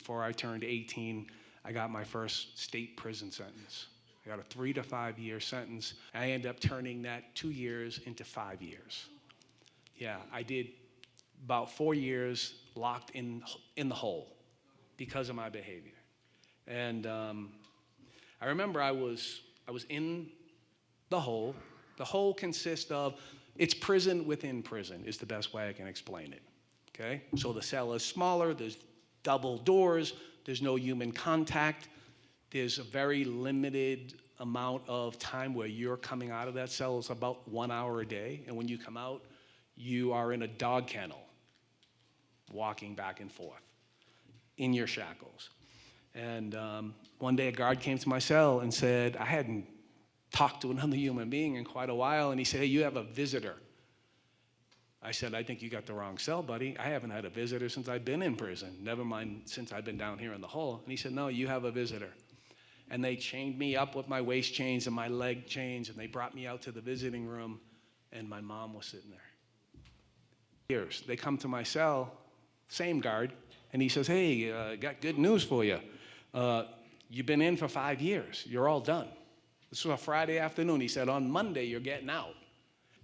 before I turned 18, I got my first state prison sentence. I got a 3 to 5 year sentence. I ended up turning that 2 years into 5 years. Yeah, I did about 4 years locked in the hole because of my behavior. And I remember I was in the hole. The hole consists of, it's prison within prison is the best way I can explain it, okay? So the cell is smaller, there's double doors, there's no human contact, there's a very limited amount of time where you're coming out of that cell. It's about 1 hour a day, and when you come out, you are in a dog kennel, walking back and forth in your shackles. And one day a guard came to my cell and said, I hadn't talked to another human being in quite a while, and he said, hey, you have a visitor. I said, I think you got the wrong cell, buddy. I haven't had a visitor since I've been in prison, never mind since I've been down here in the hole. And he said, no, you have a visitor. And they chained me up with my waist chains and my leg chains, and they brought me out to the visiting room, and my mom was sitting there. They come to my cell, same guard, and he says, hey, got good news for you. You've been in for 5 years. You're all done. This was a Friday afternoon. He said, on Monday, you're getting out.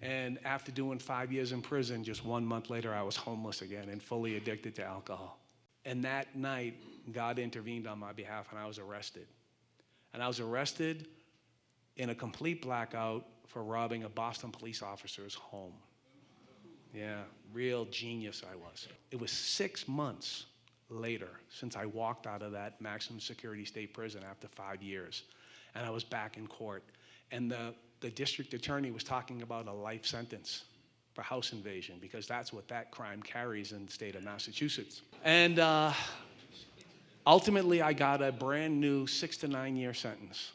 And after doing 5 years in prison, just 1 month later, I was homeless again and fully addicted to alcohol. And that night, God intervened on my behalf, and I was arrested. And I was arrested in a complete blackout for robbing a Boston police officer's home. Yeah, real genius I was. It was 6 months later since I walked out of that maximum security state prison after 5 years. And I was back in court. And the district attorney was talking about a life sentence for house invasion, because that's what that crime carries in the state of Massachusetts. And ultimately, I got a brand new 6 to 9 year sentence.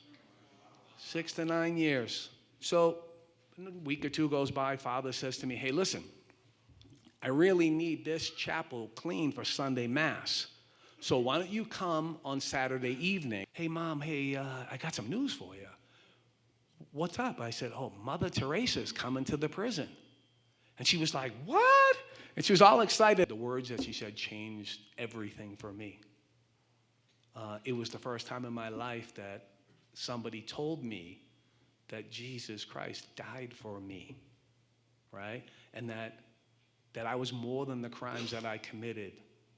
6 to 9 years. So a week or two goes by, Father says to me, hey, listen, I really need this chapel clean for Sunday Mass. So why don't you come on Saturday evening? Hey, Mom, hey, I got some news for you. What's up? I said, oh, Mother Teresa's coming to the prison. And she was like, what? And she was all excited. The words that she said changed everything for me. It was the first time in my life that somebody told me that Jesus Christ died for me, right? And that I was more than the crimes that I committed,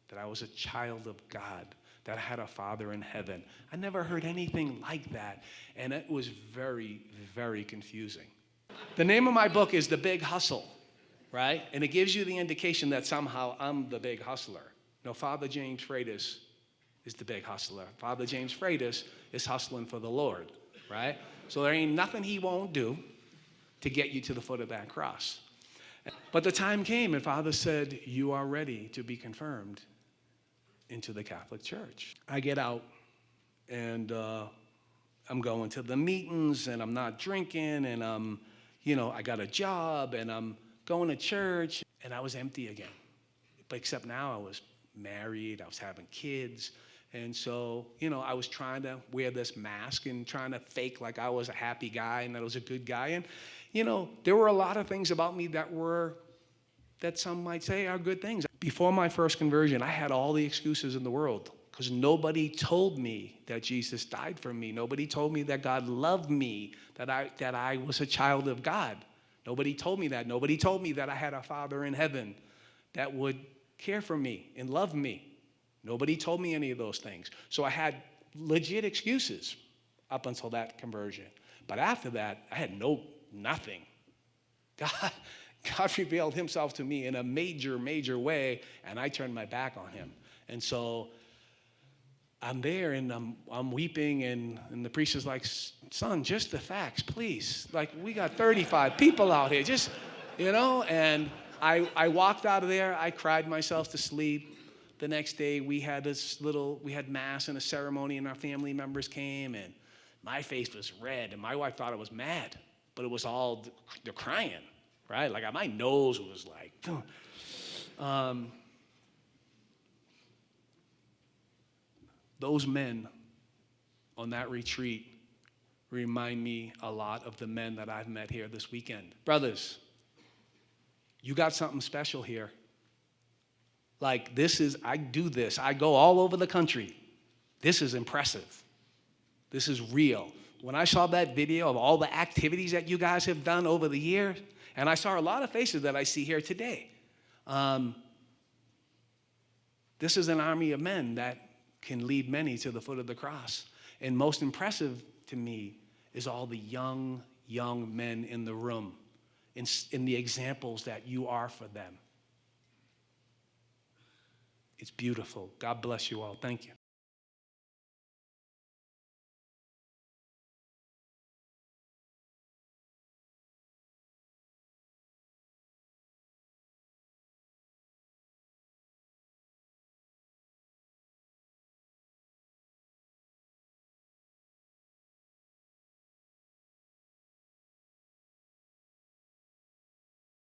that I was a child of God, that I had a Father in heaven. I never heard anything like that, and it was very, very confusing. The name of my book is The Big Hustle, right? And it gives you the indication that somehow I'm the big hustler. No, Father James Freitas is the big hustler. Father James Freitas is hustling for the Lord, right? So there ain't nothing he won't do to get you to the foot of that cross. But the time came, and Father said, you are ready to be confirmed into the Catholic Church. I get out, and I'm going to the meetings, and I'm not drinking, and I got a job, and I'm going to church, and I was empty again. But except now I was married, I was having kids, and so, I was trying to wear this mask and trying to fake like I was a happy guy and that I was a good guy. And, there were a lot of things about me that some might say are good things. Before my first conversion, I had all the excuses in the world because nobody told me that Jesus died for me. Nobody told me that God loved me, that I was a child of God. Nobody told me that. Nobody told me that I had a Father in heaven that would care for me and love me. Nobody told me any of those things. So I had legit excuses up until that conversion. But after that, I had nothing. God revealed himself to me in a major, major way, and I turned my back on him. And so I'm there, and I'm weeping, and the priest is like, son, just the facts, please. Like, we got 35 people out here, just, and I walked out of there. I cried myself to sleep. The next day, we had mass and a ceremony, and our family members came, and my face was red, and my wife thought I was mad, but it was all the crying, right? Like, my nose was like, those men on that retreat remind me a lot of the men that I've met here this weekend. Brothers, you got something special here. Like, I do this. I go all over the country. This is impressive. This is real. When I saw that video of all the activities that you guys have done over the years, and I saw a lot of faces that I see here today, this is an army of men that can lead many to the foot of the cross. And most impressive to me is all the young men in the room, in the examples that you are for them. It's beautiful. God bless you all. Thank you.